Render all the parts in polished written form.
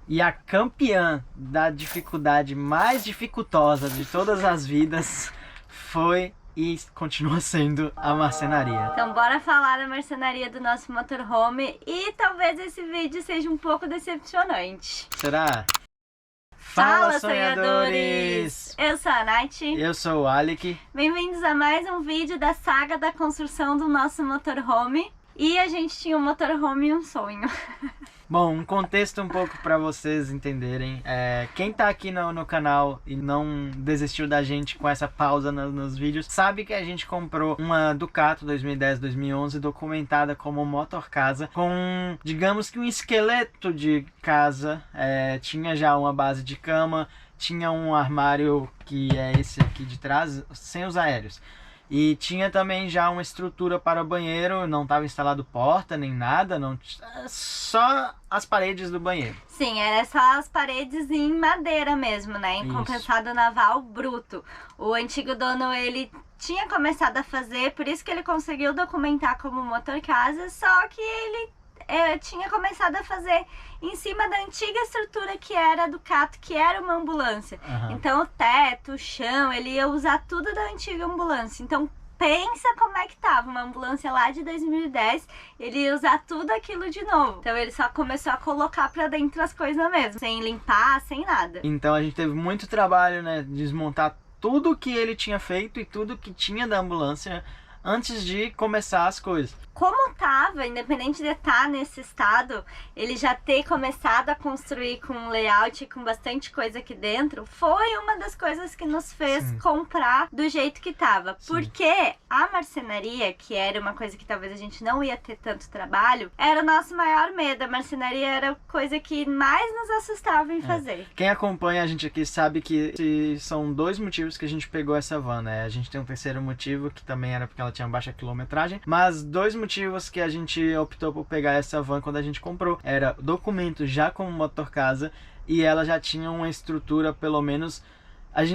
E a campeã da dificuldade mais dificultosa de todas as vidas foi e continua sendo a marcenaria. Então bora falar da marcenaria do nosso motorhome e talvez esse vídeo seja um pouco decepcionante. Será? Fala, sonhadores! Eu sou a Nath. Eu sou o Alec. Bem-vindos a mais um vídeo da saga da construção do nosso motorhome. E a gente tinha um motorhome e um sonho. Bom, um contexto um pouco para vocês entenderem. Quem tá aqui no canal e não desistiu da gente com essa pausa nos vídeos, sabe que a gente comprou uma Ducato 2010-2011 documentada como motor casa, com, digamos que um esqueleto de casa. Tinha já uma base de cama, tinha um armário que é esse aqui de trás, sem os aéreos. E tinha também já uma estrutura para o banheiro, não estava instalado porta nem nada, não, só as paredes do banheiro. Sim, era só as paredes em madeira mesmo, né? Em compensado naval bruto. O antigo dono, ele tinha começado a fazer, por isso que ele conseguiu documentar como motor casa, só que ele tinha começado a fazer em cima da antiga estrutura que era a Ducato, que era uma ambulância. Então o teto, o chão, ele ia usar tudo da antiga ambulância. Então pensa como é que tava uma ambulância lá de 2010, ele ia usar tudo aquilo de novo. Então ele só começou a colocar pra dentro as coisas mesmo, sem limpar, sem nada. Então a gente teve muito trabalho, né, desmontar tudo que ele tinha feito e tudo que tinha da ambulância antes de começar as coisas. Como tava, independente de estar nesse estado, ele já ter começado a construir com um layout com bastante coisa aqui dentro, foi uma das coisas que nos fez comprar do jeito que tava. Porque a marcenaria, que era uma coisa que talvez a gente não ia ter tanto trabalho, era o nosso maior medo. A marcenaria era a coisa que mais nos assustava em fazer. Quem acompanha a gente aqui sabe que são dois motivos que a gente pegou essa van, né? A gente tem um terceiro motivo, que também era porque ela tinha baixa quilometragem, mas dois motivos que a gente optou por pegar essa van quando a gente comprou era documento já como motor casa e ela já tinha uma estrutura, pelo menos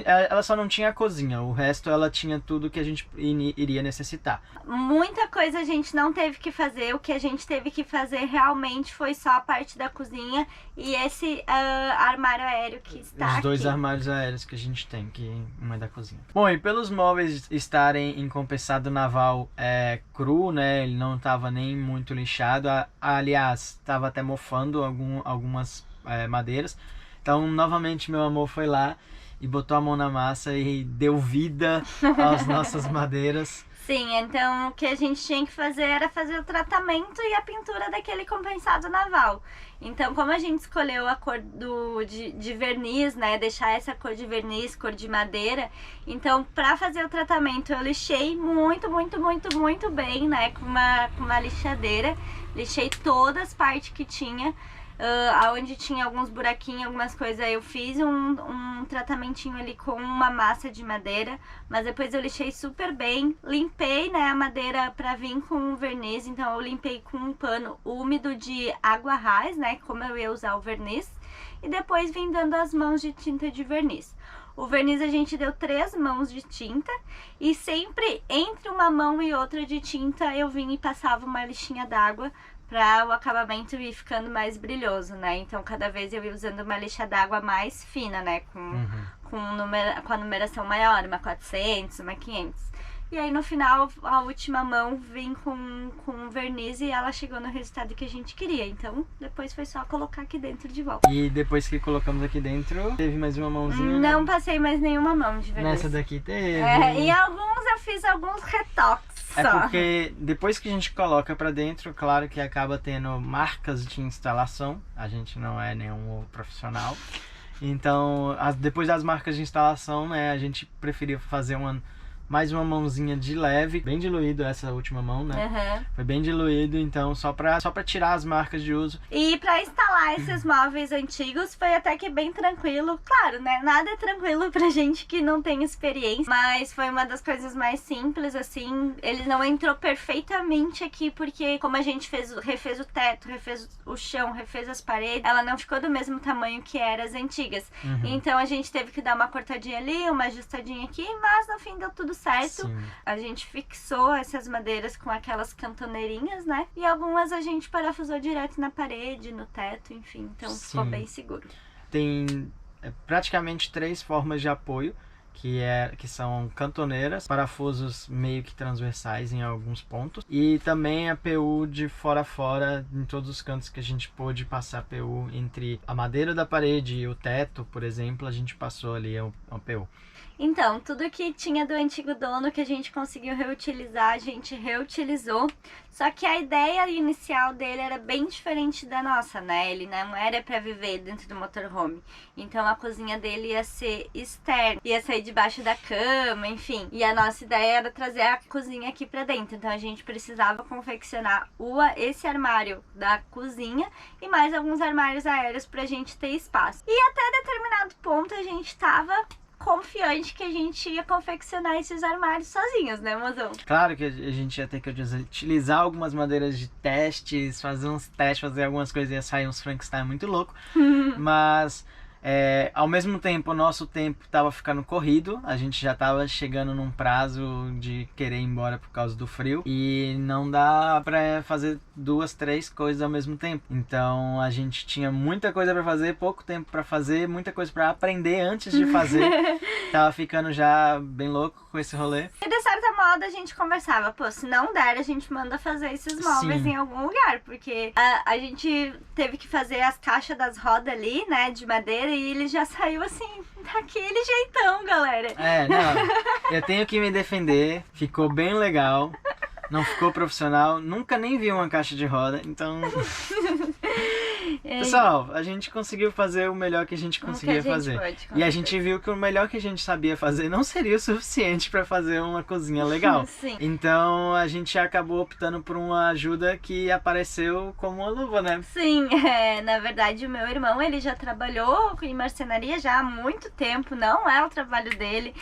ela só não tinha a cozinha, o resto ela tinha tudo que a gente iria necessitar. Muita coisa a gente não teve que fazer, o que a gente teve que fazer realmente foi só a parte da cozinha e esse armário aéreo que está aqui. Os dois armários aéreos que a gente tem, que um é da cozinha. Bom, e pelos móveis estarem em compensado naval cru, né, ele não estava nem muito lixado, aliás, estava até mofando algumas madeiras. Então, novamente, meu amor foi lá e botou a mão na massa e deu vida às nossas madeiras. Sim, então o que a gente tinha que fazer era fazer o tratamento e a pintura daquele compensado naval. Então, como a gente escolheu a cor de verniz, né, deixar essa cor de verniz, cor de madeira, então para fazer o tratamento eu lixei muito bem, né, com uma lixadeira, lixei todas as partes que tinha. Onde tinha alguns buraquinhos, algumas coisas, eu fiz um tratamentinho ali com uma massa de madeira, mas depois eu lixei super bem, limpei, né, a madeira pra vir com o verniz, então eu limpei com um pano úmido de água raiz, né, como eu ia usar o verniz, e depois vim dando as mãos de tinta de verniz. O verniz a gente deu 3 mãos de tinta e sempre entre uma mão e outra de tinta eu vinha e passava uma lixinha d'água para o acabamento ir ficando mais brilhoso, né? Então cada vez eu ia usando uma lixa d'água mais fina, né? Com a numeração maior, uma 400, uma 500. E aí no final, a última mão vim com verniz e ela chegou no resultado que a gente queria. Então depois foi só colocar aqui dentro de volta. E depois que colocamos aqui dentro, teve mais uma mãozinha? Não passei mais nenhuma mão de verniz. Nessa daqui teve. Em alguns eu fiz alguns retoques. Porque depois que a gente coloca pra dentro, claro que acaba tendo marcas de instalação. A gente não é nenhum profissional. Então, depois das marcas de instalação, né, a gente preferiu fazer mais uma mãozinha de leve, bem diluído essa última mão, né? Foi bem diluído, então só pra tirar as marcas de uso. E pra instalar esses móveis antigos foi até que bem tranquilo. Claro, né? Nada é tranquilo pra gente que não tem experiência, mas foi uma das coisas mais simples, assim. Ele não entrou perfeitamente aqui, porque como a gente refez o teto, refez o chão, refez as paredes, ela não ficou do mesmo tamanho que era as antigas. Então a gente teve que dar uma cortadinha ali, uma ajustadinha aqui, mas no fim deu tudo certo. Sim. A gente fixou essas madeiras com aquelas cantoneirinhas, né? E algumas a gente parafusou direto na parede, no teto, enfim. Então ficou Sim. bem seguro. Tem praticamente 3 formas de apoio, que são cantoneiras, parafusos meio que transversais em alguns pontos, e também a PU de fora a fora em todos os cantos que a gente pôde passar PU entre a madeira da parede e o teto, por exemplo, a gente passou ali a PU. Então, tudo que tinha do antigo dono que a gente conseguiu reutilizar, a gente reutilizou. Só que a ideia inicial dele era bem diferente da nossa, né? Ele não era para viver dentro do motorhome. Então a cozinha dele ia ser externa, ia sair debaixo da cama, enfim. E a nossa ideia era trazer a cozinha aqui para dentro. Então a gente precisava confeccionar esse armário da cozinha e mais alguns armários aéreos pra gente ter espaço. E até determinado ponto a gente tava confiante que a gente ia confeccionar esses armários sozinhos, né, mozão? Claro que a gente ia ter que utilizar algumas madeiras de testes, fazer uns testes, fazer algumas coisas, ia sair uns Frankenstein muito louco, mas ao mesmo tempo, o nosso tempo estava ficando corrido, a gente já estava chegando num prazo de querer ir embora por causa do frio e não dá para fazer 2, 3 coisas ao mesmo tempo. Então a gente tinha muita coisa para fazer, pouco tempo para fazer, muita coisa para aprender antes de fazer. Tava ficando já bem louco com esse rolê. E de certa modo a gente conversava, pô, se não der a gente manda fazer esses móveis em algum lugar, porque a gente teve que fazer as caixas das rodas ali, né, de madeira, e ele já saiu assim, daquele jeitão, galera. Não, eu tenho que me defender, ficou bem legal, não ficou profissional, nunca nem vi uma caixa de roda, então... Pessoal, a gente conseguiu fazer o melhor que a gente conseguia fazer. E a gente viu que o melhor que a gente sabia fazer não seria o suficiente para fazer uma cozinha legal. Sim. Então a gente acabou optando por uma ajuda que apareceu como uma luva, né? Sim, na verdade o meu irmão, ele já trabalhou em marcenaria já há muito tempo, não é o trabalho dele,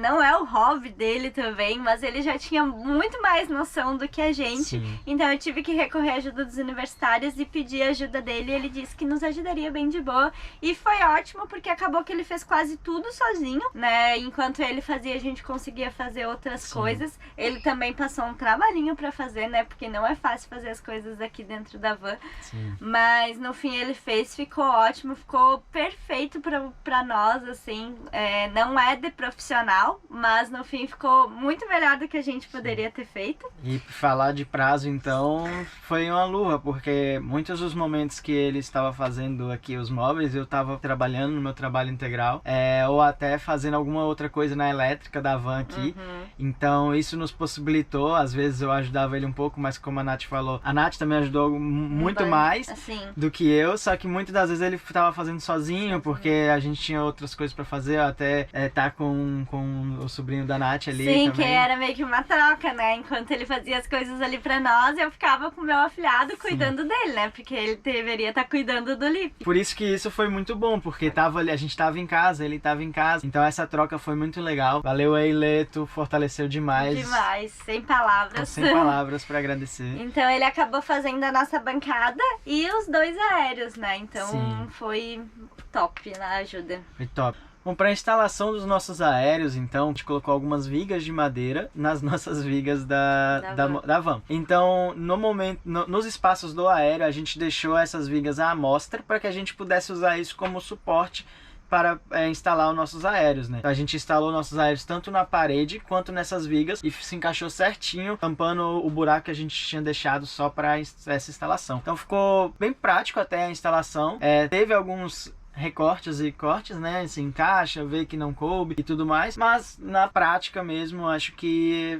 não é o hobby dele também, mas ele já tinha muito mais noção do que a gente. Sim. Então eu tive que recorrer à ajuda dos universitários e pedir a ajuda dele, e ele disse que nos ajudaria bem de boa, e foi ótimo porque acabou que ele fez quase tudo sozinho, né? Enquanto ele fazia, a gente conseguia fazer outras coisas. Ele também passou um trabalhinho pra fazer, né? Porque não é fácil fazer as coisas aqui dentro da van. Sim. Mas no fim ele fez, ficou ótimo, ficou perfeito pra nós, assim. Não é de profissional, mas no fim ficou muito melhor do que a gente poderia ter feito. E falar de prazo, então, foi uma luva, porque muitos dos momentos que ele estava fazendo aqui os móveis, eu estava trabalhando no meu trabalho integral, ou até fazendo alguma outra coisa na elétrica da van aqui. Então isso nos possibilitou, às vezes eu ajudava ele um pouco, mas como a Nath falou, a Nath também ajudou muito mais do que eu, só que muitas das vezes ele estava fazendo sozinho, porque a gente tinha outras coisas para fazer, até tá com o sobrinho da Nath ali. Sim, também. que era meio que uma troca, né? Enquanto ele fazia as coisas ali pra nós, eu ficava com o meu afilhado cuidando dele, né? Porque ele deveria estar cuidando do Lipe. Por isso que isso foi muito bom, porque a gente tava em casa, ele tava em casa, então essa troca foi muito legal. Valeu aí, Leto, fortaleceu demais. Demais, sem palavras. Sem palavras pra agradecer. Então ele acabou fazendo a nossa bancada e os 2 aéreos, né? Então Sim. foi top na ajuda. Foi top. Bom, para a instalação dos nossos aéreos, então, a gente colocou algumas vigas de madeira nas nossas vigas da van. Então, no momento, nos espaços do aéreo, a gente deixou essas vigas à amostra para que a gente pudesse usar isso como suporte para instalar os nossos aéreos, né? A gente instalou nossos aéreos tanto na parede quanto nessas vigas e se encaixou certinho, tampando o buraco que a gente tinha deixado só para essa instalação. Então ficou bem prático até a instalação. Teve alguns recortes e cortes, né? Se encaixa, vê que não coube e tudo mais. Mas na prática mesmo, acho que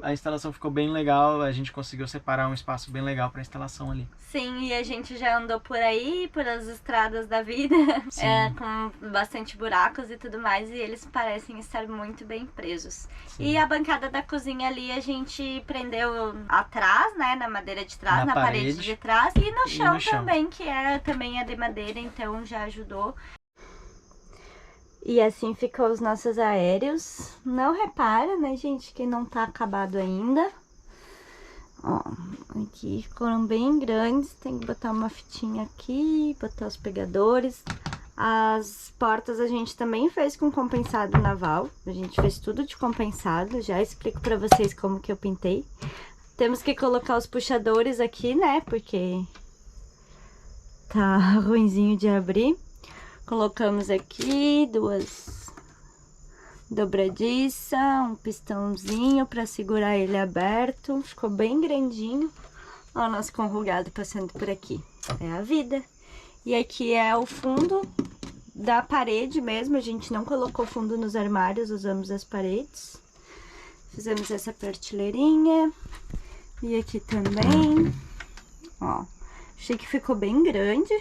a instalação ficou bem legal. A gente conseguiu separar um espaço bem legal para a instalação ali. Sim, e a gente já andou por aí, por as estradas da vida, com bastante buracos e tudo mais, e eles parecem estar muito bem presos. Sim. E a bancada da cozinha ali a gente prendeu atrás, né, na madeira de trás, na parede de trás, e no chão também, que também é de madeira, então já ajudou. E assim ficou os nossos aéreos. Não repara, né, gente, que não tá acabado ainda. Ó, aqui foram bem grandes, tem que botar uma fitinha aqui, botar os pegadores. As portas a gente também fez com compensado naval. A gente fez tudo de compensado. Já explico pra vocês como que eu pintei. Temos que colocar os puxadores aqui, né? Porque tá ruinzinho de abrir. Colocamos aqui 2 dobradiças, um pistãozinho pra segurar ele aberto. Ficou bem grandinho. Ó, o nosso conrugado passando por aqui. É a vida. E aqui é o fundo da parede mesmo. A gente não colocou fundo nos armários, usamos as paredes. Fizemos essa prateleirinha. E aqui também. Ó, achei que ficou bem grande.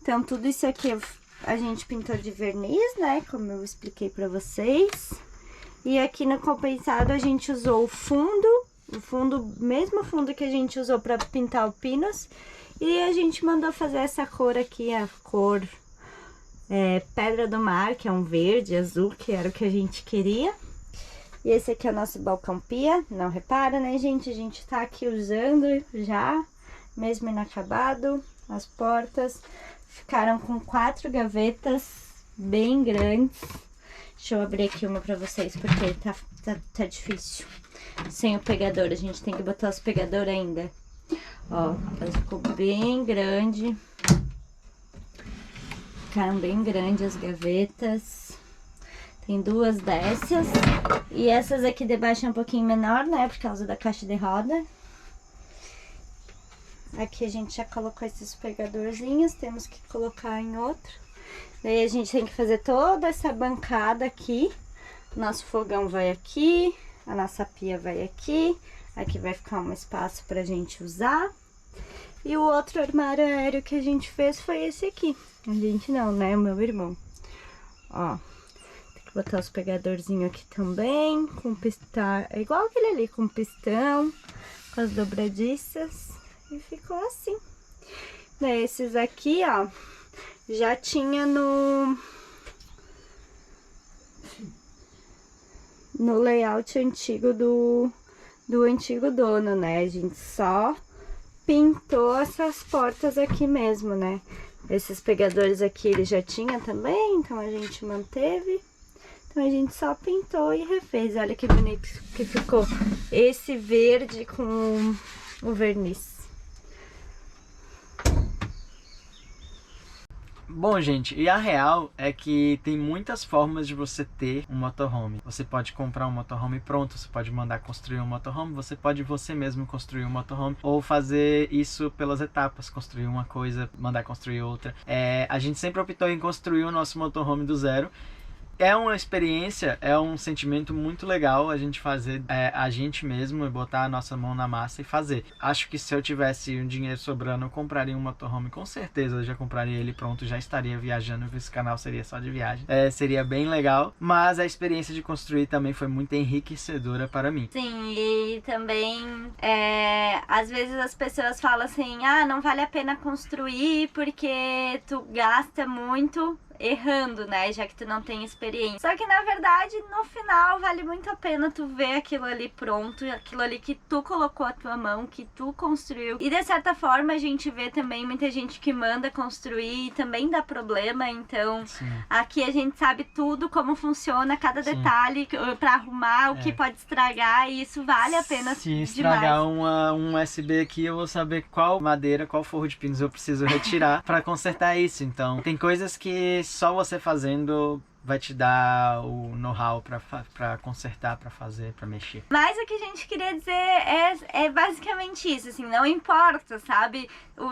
Então, tudo isso aqui a gente pintou de verniz, né? Como eu expliquei pra vocês. E aqui no compensado a gente usou o fundo, mesmo fundo que a gente usou pra pintar o pinos. E a gente mandou fazer essa cor aqui, a cor Pedra do Mar, que é um verde, azul, que era o que a gente queria. E esse aqui é o nosso balcão pia. Não repara, né, gente? A gente tá aqui usando já, mesmo inacabado. As portas ficaram com 4 gavetas bem grandes. Deixa eu abrir aqui uma pra vocês, porque tá difícil. Sem o pegador, a gente tem que botar os pegadores ainda. Ó, ela ficou bem grande. Ficaram bem grandes as gavetas. Tem 2 dessas. E essas aqui de baixo é um pouquinho menor, né? Por causa da caixa de roda. Aqui a gente já colocou esses pegadorzinhos. Temos que colocar em outro. Daí a gente tem que fazer toda essa bancada aqui. Nosso fogão vai aqui. A nossa pia vai aqui. Aqui vai ficar um espaço pra gente usar. E o outro armário aéreo que a gente fez foi esse aqui. A gente não, né? O meu irmão. Ó. Tem que botar os pegadorzinhos aqui também. Com pistão. É igual aquele ali, com pistão. Com as dobradiças. E ficou assim. Daí esses aqui, ó. Já tinha no layout antigo do antigo dono, né? A gente só pintou essas portas aqui mesmo, né? Esses pegadores aqui ele já tinha também, então a gente manteve. Então a gente só pintou e refez. Olha que bonito que ficou esse verde com o verniz. Bom, gente, e a real é que tem muitas formas de você ter um motorhome. Você pode comprar um motorhome pronto, você pode mandar construir um motorhome, você pode você mesmo construir um motorhome, ou fazer isso pelas etapas, construir uma coisa, mandar construir outra. A gente sempre optou em construir o nosso motorhome do zero. É uma experiência, é um sentimento muito legal a gente fazer a gente mesmo e botar a nossa mão na massa e fazer. Acho que se eu tivesse um dinheiro sobrando, eu compraria um motorhome, com certeza eu já compraria ele pronto, já estaria viajando, esse canal seria só de viagem. Seria bem legal, mas a experiência de construir também foi muito enriquecedora para mim. Sim, e também às vezes as pessoas falam assim, ah, não vale a pena construir porque tu gasta muito errando, né, já que tu não tem experiência. Só que na verdade, no final, vale muito a pena tu ver aquilo ali pronto, aquilo ali que tu colocou a tua mão, que tu construiu. E de certa forma a gente vê também muita gente que manda construir e também dá problema, então sim, aqui a gente sabe tudo, como funciona cada detalhe pra arrumar, o que pode estragar, e isso vale a pena. Se estragar um USB aqui, eu vou saber qual madeira, qual forro de pinos eu preciso retirar pra consertar isso. Então tem coisas que só você fazendo vai te dar o know-how pra consertar, pra fazer, pra mexer. Mas o que a gente queria dizer é basicamente isso, assim, não importa, sabe?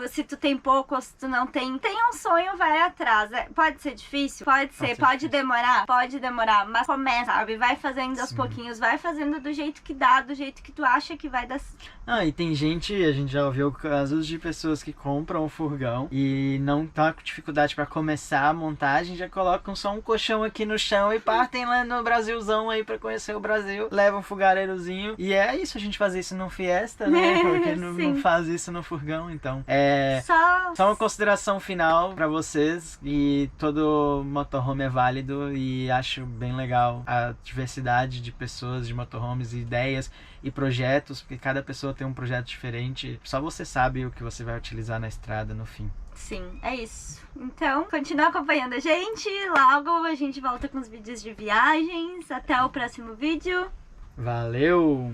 Se tu tem pouco ou se tu não tem. Tem um sonho, vai atrás. Pode ser difícil? Pode ser. Pode demorar? Pode demorar. Mas começa, sabe? Vai fazendo aos pouquinhos, vai fazendo do jeito que dá, do jeito que tu acha que vai dar. E tem gente, a gente já ouviu casos de pessoas que compram um furgão e não tá com dificuldade pra começar a montagem, já colocam só um colchão aqui no chão e partem lá no Brasilzão aí pra conhecer o Brasil, levam um fogareirozinho, e é isso, a gente faz isso no Fiesta, né? Porque não faz isso no furgão, então só uma consideração final pra vocês, e todo motorhome é válido, e acho bem legal a diversidade de pessoas, de motorhomes, ideias e projetos, porque cada pessoa tem um projeto diferente, só você sabe o que você vai utilizar na estrada no fim. Sim, é isso. Então, continua acompanhando a gente. Logo a gente volta com os vídeos de viagens. Até o próximo vídeo. Valeu!